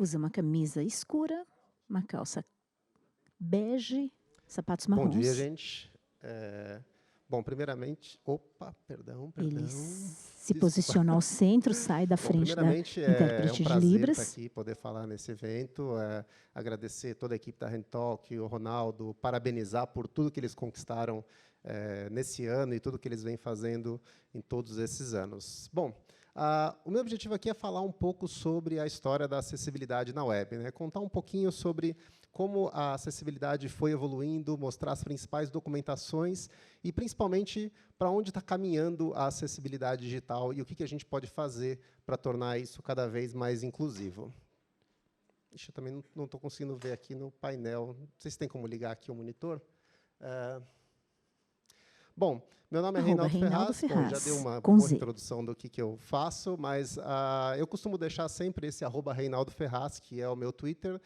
usa uma camisa escura, uma calça bege, sapatos Bom marrons. dia, gente. Bom, primeiramente... Opa, perdão. Ele se Desculpa. posiciona ao centro, sai da Bom, frente da primeiramente, é um intérprete de prazer Libras. estar aqui, poder falar nesse evento, agradecer toda a equipe da Rentalk, o Ronaldo, parabenizar por tudo que eles conquistaram nesse ano e tudo que eles vêm fazendo em todos esses anos. Bom, o meu objetivo aqui é falar um pouco sobre a história da acessibilidade na web, né? Contar um pouquinho sobre como a acessibilidade foi evoluindo, mostrar as principais documentações e, principalmente, para onde está caminhando a acessibilidade digital e o que a gente pode fazer para tornar isso cada vez mais inclusivo. Ixi, eu também não estou conseguindo ver aqui no painel. Não sei se tem como ligar aqui o monitor. Bom, meu nome é Reinaldo Ferraz. Bom, já dei uma boa introdução do que eu faço, mas eu costumo deixar sempre esse @ReinaldoFerraz, que é o meu Twitter,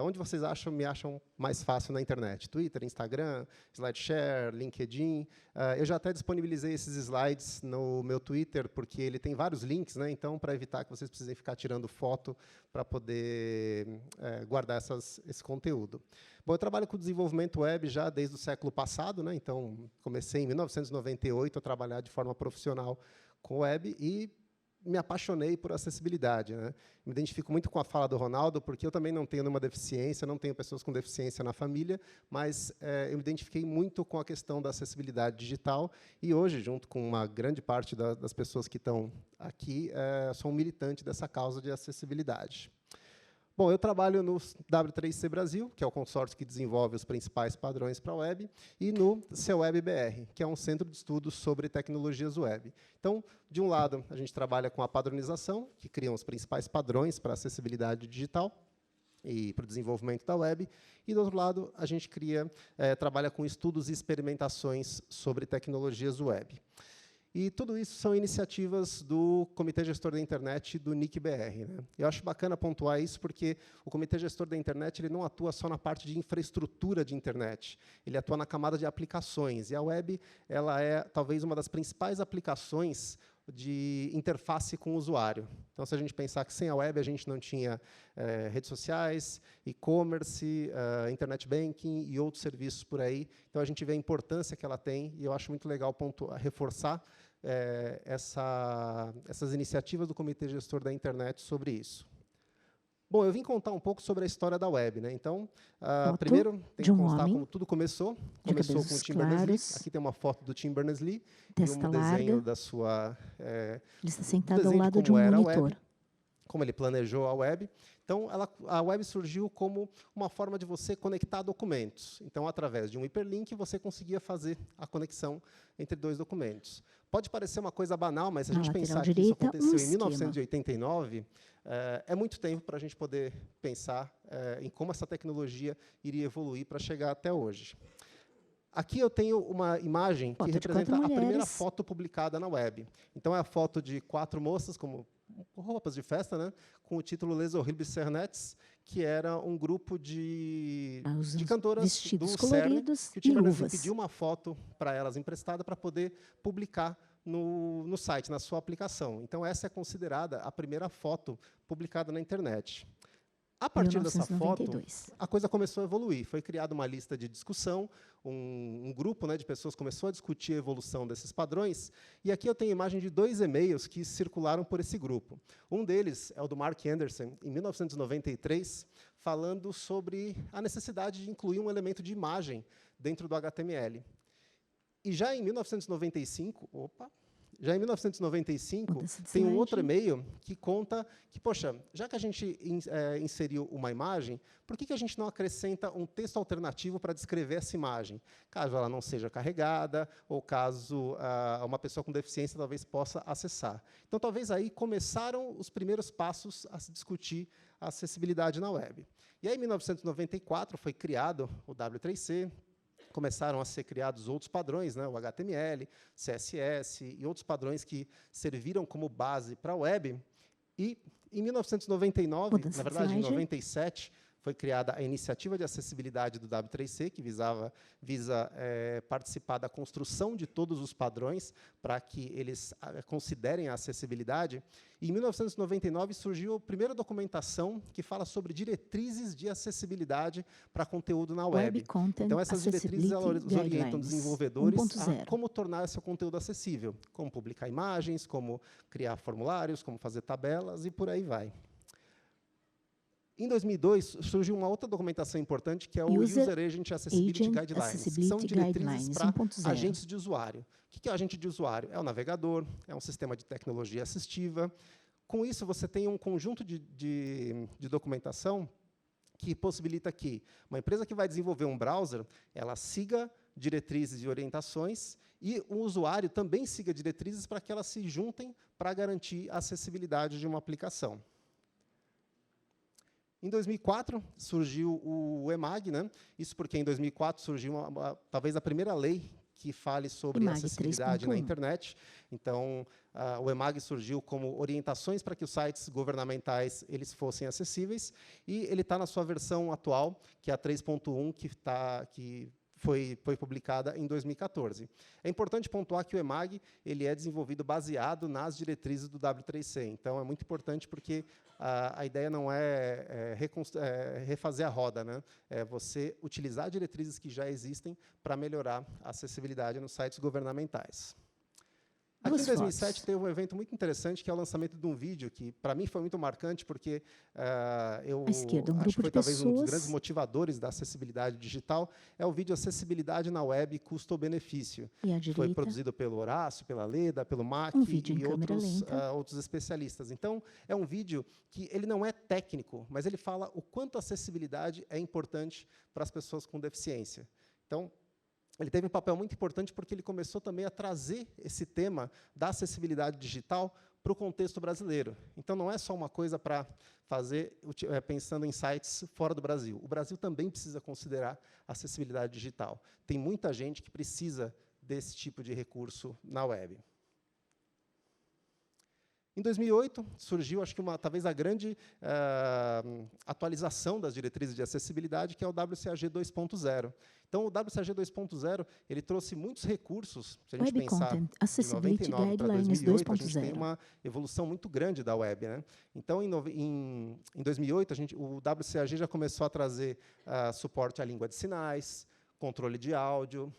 onde vocês me acham mais fácil na internet. Twitter, Instagram, SlideShare, LinkedIn. Eu já até disponibilizei esses slides no meu Twitter, porque ele tem vários links, né? Então, para evitar que vocês precisem ficar tirando foto para poder guardar esse conteúdo. Bom, eu trabalho com desenvolvimento web já desde o século passado, né? Então, comecei em 1998 a trabalhar de forma profissional com web e me apaixonei por acessibilidade, né? Me identifico muito com a fala do Ronaldo, porque eu também não tenho nenhuma deficiência, não tenho pessoas com deficiência na família, mas eu me identifiquei muito com a questão da acessibilidade digital e hoje, junto com uma grande parte das pessoas que estão aqui, sou um militante dessa causa de acessibilidade. Bom, eu trabalho no W3C Brasil, que é o consórcio que desenvolve os principais padrões para a web, e no CEWeb BR, que é um centro de estudos sobre tecnologias web. Então, de um lado, a gente trabalha com a padronização, que cria os principais padrões para a acessibilidade digital e para o desenvolvimento da web, e, do outro lado, a gente trabalha com estudos e experimentações sobre tecnologias web. E tudo isso são iniciativas do Comitê Gestor da Internet do NIC-BR, né? Eu acho bacana pontuar isso, porque o Comitê Gestor da Internet ele não atua só na parte de infraestrutura de internet, ele atua na camada de aplicações, e a web ela é talvez uma das principais aplicações de interface com o usuário. Então, se a gente pensar que sem a web a gente não tinha redes sociais, e-commerce, internet banking e outros serviços por aí, então a gente vê a importância que ela tem, e eu acho muito legal reforçar essas iniciativas do Comitê Gestor da Internet sobre isso. Bom, eu vim contar um pouco sobre a história da web, né? Então, primeiro, tem que constar como tudo começou. Começou com o Tim Berners-Lee. Aqui tem uma foto do Tim Berners-Lee e um desenho da sua... Ele está sentado ao lado de um monitor. Como ele planejou a web. Então, a web surgiu como uma forma de você conectar documentos. Então, através de um hiperlink, você conseguia fazer a conexão entre dois documentos. Pode parecer uma coisa banal, mas se a gente pensar que isso aconteceu em 1989, é muito tempo para a gente poder pensar em como essa tecnologia iria evoluir para chegar até hoje. Aqui eu tenho uma imagem que representa a primeira foto publicada na web. Então, é a foto de 4 moças, com roupas de festa, né, com o título Les Horribles Cernettes, que era um grupo de cantoras do CERN, que o Tim Berners-Lee pediu uma foto para elas emprestada para poder publicar no site, na sua aplicação. Então, essa é considerada a primeira foto publicada na internet. A partir dessa foto, a coisa começou a evoluir. Foi criada uma lista de discussão, um grupo, né, de pessoas começou a discutir a evolução desses padrões, e aqui eu tenho a imagem de 2 e-mails que circularam por esse grupo. Um deles é o do Mark Anderson, em 1993, falando sobre a necessidade de incluir um elemento de imagem dentro do HTML. E já em 1995, tem um outro e-mail que conta que, poxa, já que a gente inseriu uma imagem, por que a gente não acrescenta um texto alternativo para descrever essa imagem? Caso ela não seja carregada, ou caso uma pessoa com deficiência talvez possa acessar. Então, talvez aí começaram os primeiros passos a se discutir a acessibilidade na web. E aí, em 1994, foi criado o W3C, começaram a ser criados outros padrões, né, o HTML, CSS e outros padrões que serviram como base para a web. E, em 1999, na verdade, em 97, foi criada a Iniciativa de Acessibilidade do W3C, que visa participar da construção de todos os padrões para que eles considerem a acessibilidade. E, em 1999, surgiu a primeira documentação que fala sobre diretrizes de acessibilidade para conteúdo na web. Então, essas diretrizes elas orientam desenvolvedores a como tornar seu conteúdo acessível, como publicar imagens, como criar formulários, como fazer tabelas e por aí vai. Em 2002, surgiu uma outra documentação importante, que é o User Agent Accessibility Guidelines, que são diretrizes para agentes de usuário. O que é agente de usuário? É o navegador, é um sistema de tecnologia assistiva. Com isso, você tem um conjunto de documentação que possibilita que uma empresa que vai desenvolver um browser, ela siga diretrizes e orientações, e o usuário também siga diretrizes para que elas se juntem para garantir a acessibilidade de uma aplicação. Em 2004, surgiu o EMAG, né? Isso porque, em 2004, surgiu talvez a primeira lei que fale sobre acessibilidade na internet. Então, o EMAG surgiu como orientações para que os sites governamentais eles fossem acessíveis, e ele está na sua versão atual, que é a 3.1, que foi publicada em 2014. É importante pontuar que o EMAG ele é desenvolvido baseado nas diretrizes do W3C. Então, é muito importante porque a ideia não é refazer a roda, né? É você utilizar diretrizes que já existem para melhorar a acessibilidade nos sites governamentais. Aqui em 2007 teve um evento muito interessante, que é o lançamento de um vídeo que, para mim, foi muito marcante, porque eu acho que foi talvez um dos grandes motivadores da acessibilidade digital, é o vídeo Acessibilidade na Web, Custo-Benefício. Foi produzido pelo Horácio, pela Leda, pelo Mac e outros especialistas. Então, é um vídeo que ele não é técnico, mas ele fala o quanto a acessibilidade é importante para as pessoas com deficiência. Então, ele teve um papel muito importante porque ele começou também a trazer esse tema da acessibilidade digital para o contexto brasileiro. Então, não é só uma coisa para fazer pensando em sites fora do Brasil. O Brasil também precisa considerar a acessibilidade digital. Tem muita gente que precisa desse tipo de recurso na web. Em 2008, surgiu, acho que talvez a grande atualização das diretrizes de acessibilidade, que é o WCAG 2.0. Então, o WCAG 2.0 ele trouxe muitos recursos. Se a gente pensar de 99 para 2008, a gente tem uma evolução muito grande da web, né? Então, em 2008, o WCAG já começou a trazer suporte à língua de sinais, controle de áudio,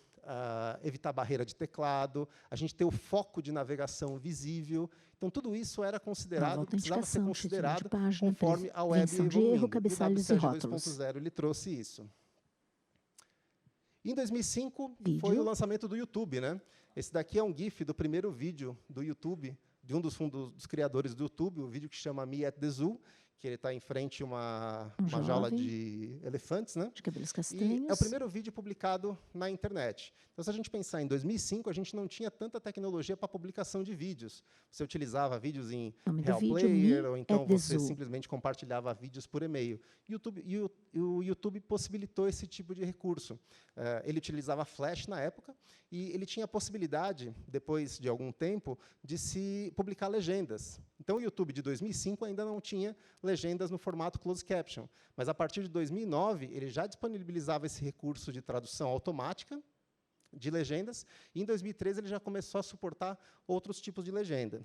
evitar barreira de teclado, a gente ter o foco de navegação visível. Então, tudo isso era considerado, precisava ser considerado conforme a web evoluindo. O WCAG 2.0 ele trouxe isso. Em 2005, foi o lançamento do YouTube, né? Esse daqui é um GIF do primeiro vídeo do YouTube, de um dos criadores do YouTube, o vídeo que chama Me at the Zoo, que ele está em frente a uma jaula de elefantes, né? De cabelos castanhos. E é o primeiro vídeo publicado na internet. Então, se a gente pensar em 2005, a gente não tinha tanta tecnologia para publicação de vídeos. Você utilizava vídeos em Real Player, ou então você simplesmente compartilhava vídeos por e-mail. O YouTube possibilitou esse tipo de recurso. Ele utilizava Flash na época, e ele tinha a possibilidade, depois de algum tempo, de se publicar legendas. Então, o YouTube de 2005 ainda não tinha legendas no formato closed caption, mas a partir de 2009 ele já disponibilizava esse recurso de tradução automática de legendas, e em 2013 ele já começou a suportar outros tipos de legenda.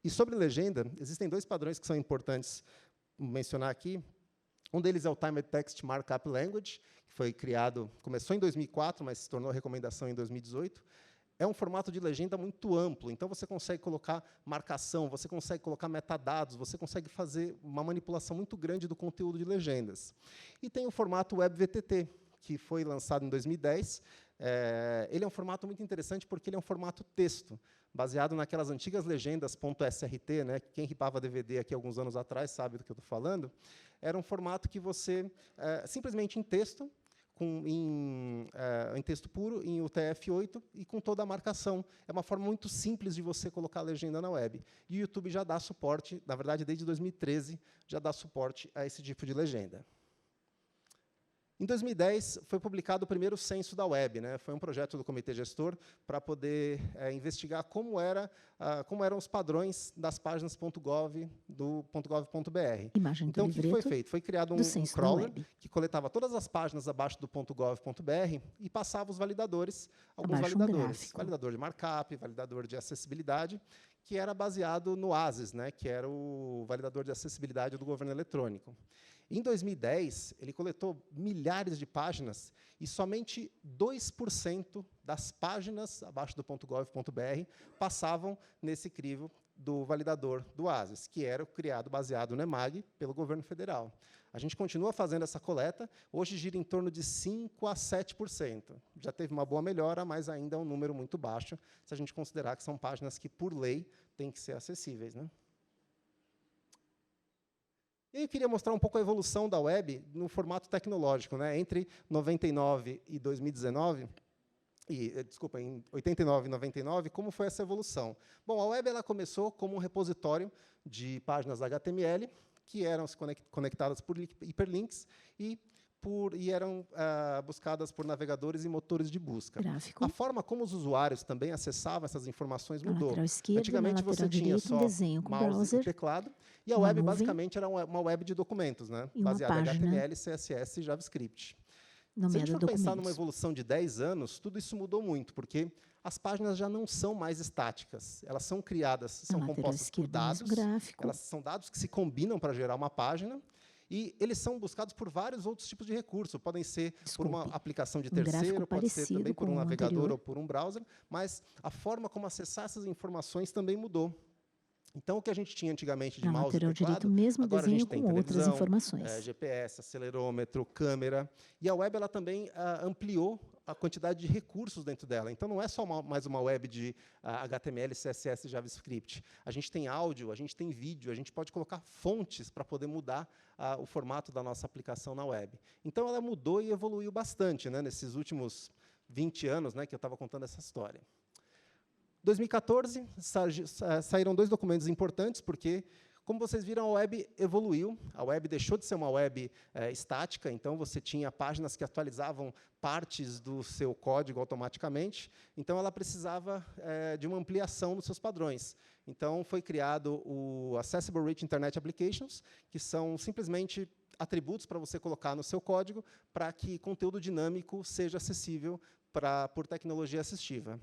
E sobre legenda, existem dois padrões que são importantes mencionar aqui. Um deles é o Timed Text Markup Language, que foi criado, começou em 2004, mas se tornou recomendação em 2018. É um formato de legenda muito amplo, então você consegue colocar marcação, você consegue colocar metadados, você consegue fazer uma manipulação muito grande do conteúdo de legendas. E tem o formato WebVTT, que foi lançado em 2010. Ele é um formato muito interessante porque ele é um formato texto, baseado naquelas antigas legendas .srt, né? Quem ripava DVD aqui alguns anos atrás sabe do que eu estou falando. Era um formato que você, simplesmente em texto, em texto puro, em UTF-8 e com toda a marcação. É uma forma muito simples de você colocar a legenda na web. E o YouTube já dá suporte, na verdade, desde 2013, já dá suporte a esse tipo de legenda. Em 2010, foi publicado o primeiro censo da web, né? Foi um projeto do comitê gestor para poder investigar como eram os padrões das páginas .gov do .gov.br. Então, o que foi feito? Foi criado um crawler que coletava todas as páginas abaixo do .gov.br e passava os validadores, alguns validadores. Validador de markup, validador de acessibilidade, que era baseado no ASIS, né? Que era o validador de acessibilidade do governo eletrônico. Em 2010, ele coletou milhares de páginas e somente 2% das páginas abaixo do .gov.br passavam nesse crivo do validador do ASIS, que era criado baseado no EMAG pelo governo federal. A gente continua fazendo essa coleta, hoje gira em torno de 5% a 7%. Já teve uma boa melhora, mas ainda é um número muito baixo, se a gente considerar que são páginas que, por lei, têm que ser acessíveis, né? E eu queria mostrar um pouco a evolução da web no formato tecnológico, né? Entre 99 e 2019, desculpa, em 89 e 99, como foi essa evolução? Bom, a web ela começou como um repositório de páginas HTML que eram conectadas por hiperlinks e eram buscadas por navegadores e motores de busca. Gráfico. A forma como os usuários também acessavam essas informações mudou. Esquerda, antigamente você tinha só mouse browser, e teclado, e a web basicamente era uma web de documentos, né? Baseada em HTML, CSS e JavaScript. Se a gente for pensar numa evolução de 10 anos, tudo isso mudou muito, porque as páginas já não são mais estáticas. Elas são criadas, são compostas por dados, elas são dados que se combinam para gerar uma página, e eles são buscados por vários outros tipos de recursos. Podem ser por uma aplicação de terceiro, pode ser também por um navegador ou por um browser, mas a forma como acessar essas informações também mudou. Então, o que a gente tinha antigamente de mouse e teclado, mesmo agora a gente tem com outras informações. GPS, acelerômetro, câmera. E a web ela também ampliou a quantidade de recursos dentro dela. Então, não é só mais uma web de HTML, CSS e JavaScript. A gente tem áudio, a gente tem vídeo, a gente pode colocar fontes para poder mudar o formato da nossa aplicação na web. Então, ela mudou e evoluiu bastante, né, nesses últimos 20 anos, né, que eu estava contando essa história. Em 2014, saíram 2 documentos importantes, porque, como vocês viram, a web evoluiu. A web deixou de ser uma web estática, então você tinha páginas que atualizavam partes do seu código automaticamente, então ela precisava de uma ampliação nos seus padrões. Então, foi criado o Accessible Rich Internet Applications, que são simplesmente atributos para você colocar no seu código para que conteúdo dinâmico seja acessível por tecnologia assistiva.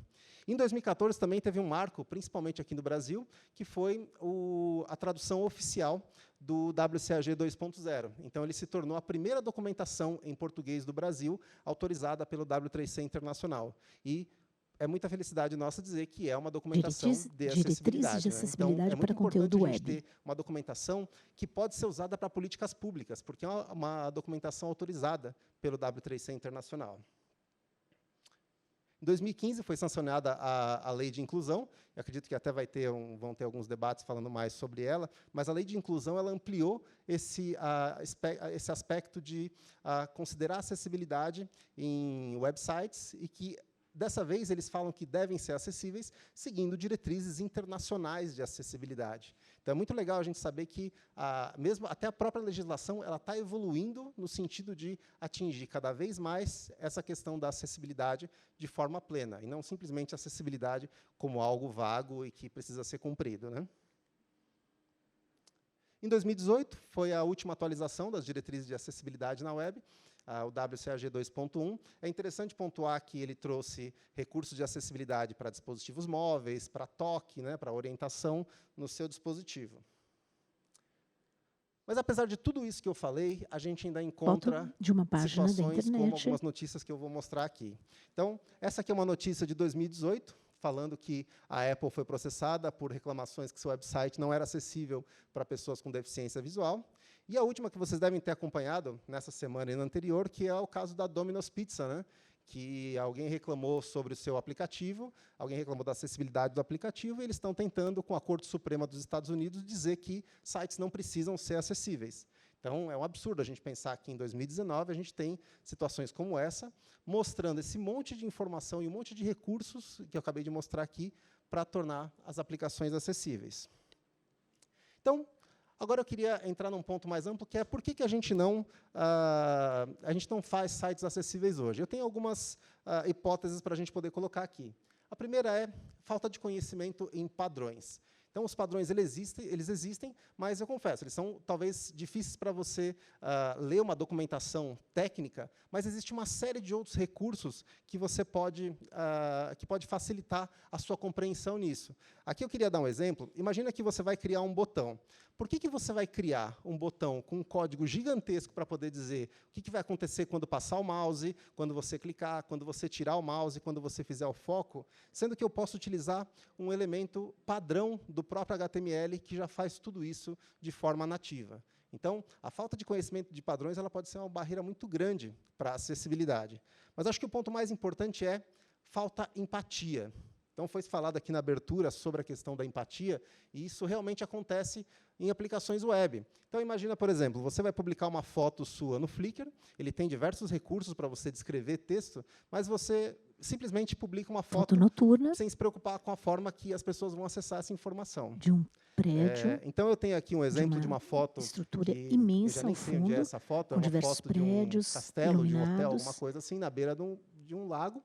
Em 2014, também teve um marco, principalmente aqui no Brasil, que foi a tradução oficial do WCAG 2.0. Então, ele se tornou a primeira documentação em português do Brasil autorizada pelo W3C Internacional. E é muita felicidade nossa dizer que é uma documentação de acessibilidade. Então, é muito importante a gente ter uma documentação que pode ser usada para políticas públicas, porque é uma documentação autorizada pelo W3C Internacional. Em 2015, foi sancionada a Lei de Inclusão. Eu acredito que até vão ter alguns debates falando mais sobre ela, mas a Lei de Inclusão ela ampliou esse aspecto de considerar acessibilidade em websites e que, dessa vez, eles falam que devem ser acessíveis seguindo diretrizes internacionais de acessibilidade. Então, é muito legal a gente saber que, mesmo até a própria legislação ela está evoluindo no sentido de atingir cada vez mais essa questão da acessibilidade de forma plena, e não simplesmente acessibilidade como algo vago e que precisa ser cumprido, né? Em 2018, foi a última atualização das diretrizes de acessibilidade na web, o WCAG 2.1. É interessante pontuar que ele trouxe recursos de acessibilidade para dispositivos móveis, para toque, né, para orientação no seu dispositivo. Mas, apesar de tudo isso que eu falei, a gente ainda encontra situações como algumas notícias que eu vou mostrar aqui. Então, essa aqui é uma notícia de 2018, falando que a Apple foi processada por reclamações que seu website não era acessível para pessoas com deficiência visual. E a última que vocês devem ter acompanhado nessa semana e na anterior, que é o caso da Domino's Pizza, né? Que alguém reclamou sobre o seu aplicativo, alguém reclamou da acessibilidade do aplicativo, e eles estão tentando, com a Corte Suprema dos Estados Unidos, dizer que sites não precisam ser acessíveis. Então, é um absurdo a gente pensar que, em 2019, a gente tem situações como essa, mostrando esse monte de informação e um monte de recursos, que eu acabei de mostrar aqui, para tornar as aplicações acessíveis. Então, Agora, eu queria entrar num ponto mais amplo, que é por que a gente não faz sites acessíveis hoje. Eu tenho algumas hipóteses para a gente poder colocar aqui. A primeira é falta de conhecimento em padrões. Então, os padrões eles existem, mas, eu confesso, eles são, talvez, difíceis para você ler uma documentação técnica, mas existe uma série de outros recursos que você pode facilitar a sua compreensão nisso. Aqui eu queria dar um exemplo. Imagina que você vai criar um botão. Por que você vai criar um botão com um código gigantesco para poder dizer o que vai acontecer quando passar o mouse, quando você clicar, quando você tirar o mouse, quando você fizer o foco, sendo que eu posso utilizar um elemento padrão do próprio HTML que já faz tudo isso de forma nativa? Então, a falta de conhecimento de padrões ela pode ser uma barreira muito grande para a acessibilidade. Mas acho que o ponto mais importante é falta empatia. Então, foi falado aqui na abertura sobre a questão da empatia, e isso realmente acontece em aplicações web. Então, imagina, por exemplo, você vai publicar uma foto sua no Flickr, ele tem diversos recursos para você descrever texto, mas você simplesmente publica uma foto noturna, sem se preocupar com a forma que as pessoas vão acessar essa informação. De um prédio. Então, eu tenho aqui um exemplo de uma foto estrutura imensa ao fundo, onde é essa foto, com diversos prédios, de um castelo, de um hotel, iluminados, alguma coisa assim, na beira de um lago.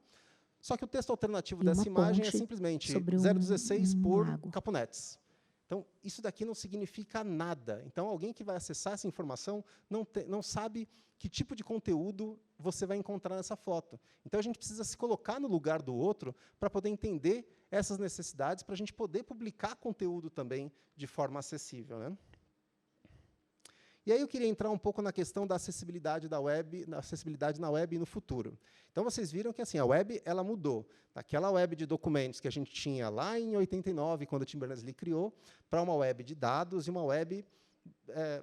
Só que o texto alternativo dessa imagem é simplesmente 016 por Capunetes. Então, isso daqui não significa nada. Então, alguém que vai acessar essa informação não sabe que tipo de conteúdo você vai encontrar nessa foto. Então, a gente precisa se colocar no lugar do outro para poder entender essas necessidades, para a gente poder publicar conteúdo também de forma acessível, né? E aí eu queria entrar um pouco na questão da acessibilidade da web, na web no futuro. Então, vocês viram que assim, a web ela mudou. Daquela web de documentos que a gente tinha lá em 89, quando o Tim Berners-Lee criou, para uma web de dados e uma web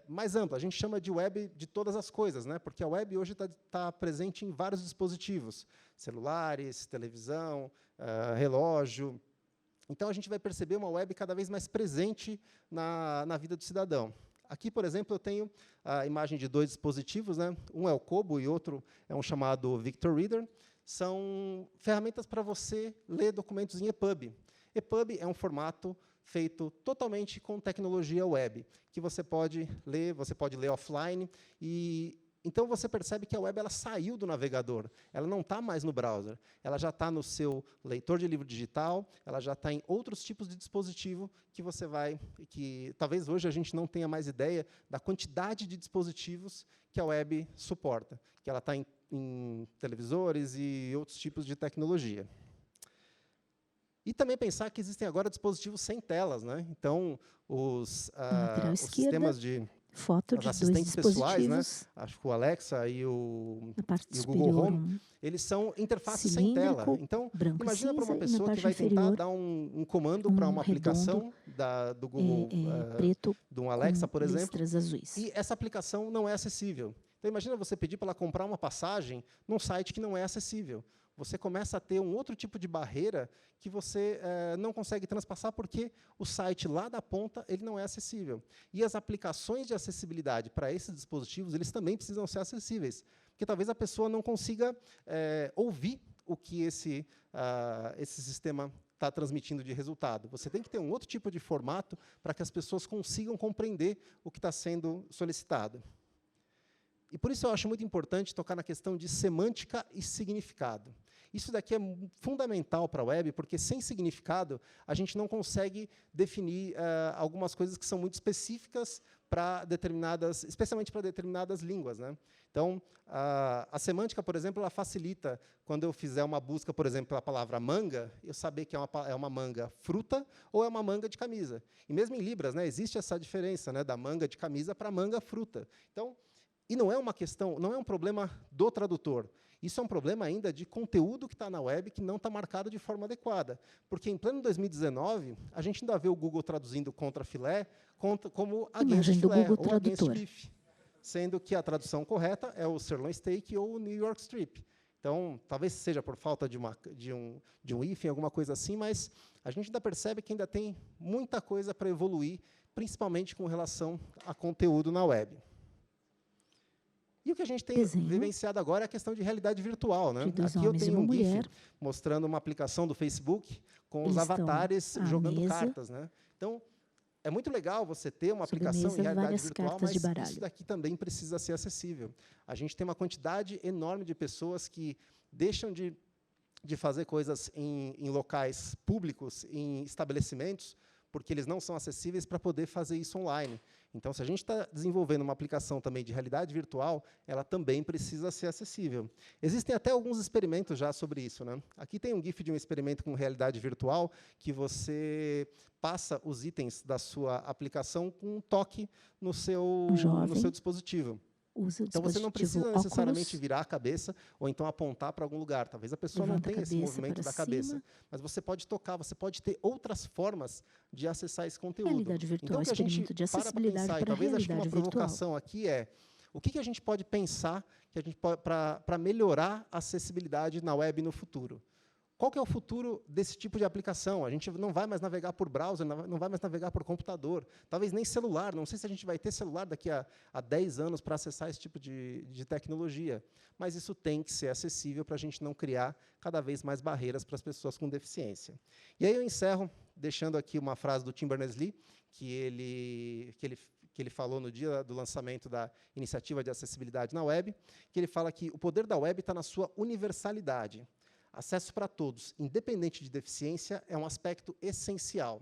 mais ampla. A gente chama de web de todas as coisas, né? Porque a web hoje está presente em vários dispositivos, celulares, televisão, relógio. Então, a gente vai perceber uma web cada vez mais presente na vida do cidadão. Aqui, por exemplo, eu tenho a imagem de dois dispositivos, né? Um é o Kobo e outro é um chamado Victor Reader. São ferramentas para você ler documentos em EPUB. EPUB é um formato feito totalmente com tecnologia web, que você pode ler offline, e então você percebe que a web ela saiu do navegador, ela não está mais no browser, ela já está no seu leitor de livro digital, ela já está em outros tipos de dispositivo que talvez hoje a gente não tenha mais ideia da quantidade de dispositivos que a web suporta, que ela está em televisores e outros tipos de tecnologia. E também pensar que existem agora dispositivos sem telas, né? Então, os sistemas de foto de assistentes pessoais, né? Acho que o Alexa e o Google Home, eles são interfaces sem tela. Então, imagina para uma pessoa que vai tentar dar um comando para uma aplicação do Google, preto, do Alexa, por exemplo, azuis. E essa aplicação não é acessível. Então, imagina você pedir para ela comprar uma passagem num site que não é acessível. Você começa a ter um outro tipo de barreira que você não consegue transpassar porque o site lá da ponta ele não é acessível. E as aplicações de acessibilidade para esses dispositivos eles também precisam ser acessíveis, porque talvez a pessoa não consiga ouvir o que esse sistema está transmitindo de resultado. Você tem que ter um outro tipo de formato para que as pessoas consigam compreender o que está sendo solicitado. E por isso eu acho muito importante tocar na questão de semântica e significado. Isso daqui é fundamental para a web, porque sem significado a gente não consegue definir algumas coisas que são muito específicas para especialmente para determinadas línguas, né? Então, a semântica, por exemplo, ela facilita quando eu fizer uma busca, por exemplo, pela palavra manga, eu saber que é uma manga fruta ou é uma manga de camisa. E mesmo em Libras, né, existe essa diferença, né, da manga de camisa para manga fruta. Então, e não é uma questão, não é um problema do tradutor. Isso é um problema ainda de conteúdo que está na web que não está marcado de forma adequada. Porque, em pleno 2019, a gente ainda vê o Google traduzindo contra filé como against filé ou against beef, sendo que a tradução correta é o sirloin steak ou o New York strip. Então, talvez seja por falta de um hífen, alguma coisa assim, mas a gente ainda percebe que ainda tem muita coisa para evoluir, principalmente com relação a conteúdo na web. E o que a gente tem vivenciado agora é a questão de realidade virtual, né? Aqui eu tenho um GIF mostrando uma aplicação do Facebook com os avatares jogando cartas, né? Então, é muito legal você ter uma aplicação em realidade virtual, mas isso daqui também precisa ser acessível. A gente tem uma quantidade enorme de pessoas que deixam de fazer coisas em locais públicos, em estabelecimentos, porque eles não são acessíveis para poder fazer isso online. Então, se a gente está desenvolvendo uma aplicação também de realidade virtual, ela também precisa ser acessível. Existem até alguns experimentos já sobre isso, né? Aqui tem um GIF de um experimento com realidade virtual, que você passa os itens da sua aplicação com um toque no seu dispositivo. Então, você não precisa necessariamente virar a cabeça ou então apontar para algum lugar. Talvez a pessoa não tenha esse movimento da cabeça, mas você pode tocar, você pode ter outras formas de acessar esse conteúdo. Realidade virtual, então, que a gente experimento de acessibilidade para talvez realidade acho que uma provocação aqui é o que a gente pode pensar para melhorar a acessibilidade na web no futuro. Qual que é o futuro desse tipo de aplicação? A gente não vai mais navegar por browser, não vai mais navegar por computador, talvez nem celular. Não sei se a gente vai ter celular daqui a 10 anos para acessar esse tipo de tecnologia. Mas isso tem que ser acessível para a gente não criar cada vez mais barreiras para as pessoas com deficiência. E aí eu encerro deixando aqui uma frase do Tim Berners-Lee, que ele falou no dia do lançamento da iniciativa de acessibilidade na web, que ele fala que o poder da web está na sua universalidade. Acesso para todos, independente de deficiência, é um aspecto essencial.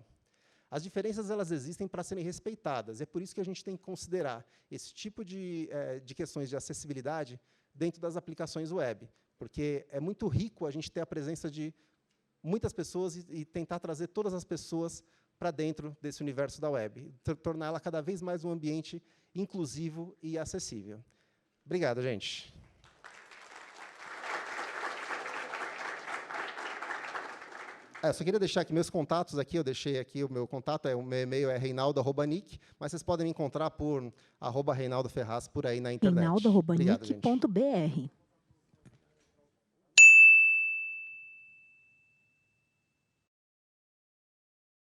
As diferenças elas existem para serem respeitadas. É por isso que a gente tem que considerar esse tipo de questões de acessibilidade dentro das aplicações web, porque é muito rico a gente ter a presença de muitas pessoas e tentar trazer todas as pessoas para dentro desse universo da web, tornar ela cada vez mais um ambiente inclusivo e acessível. Obrigado, gente. Eu só queria deixar aqui meus contatos aqui, eu deixei aqui o meu contato, o meu e-mail é reinaldo@nick, mas vocês podem me encontrar por @reinaldoferraz por aí na internet. reinaldo@nick.br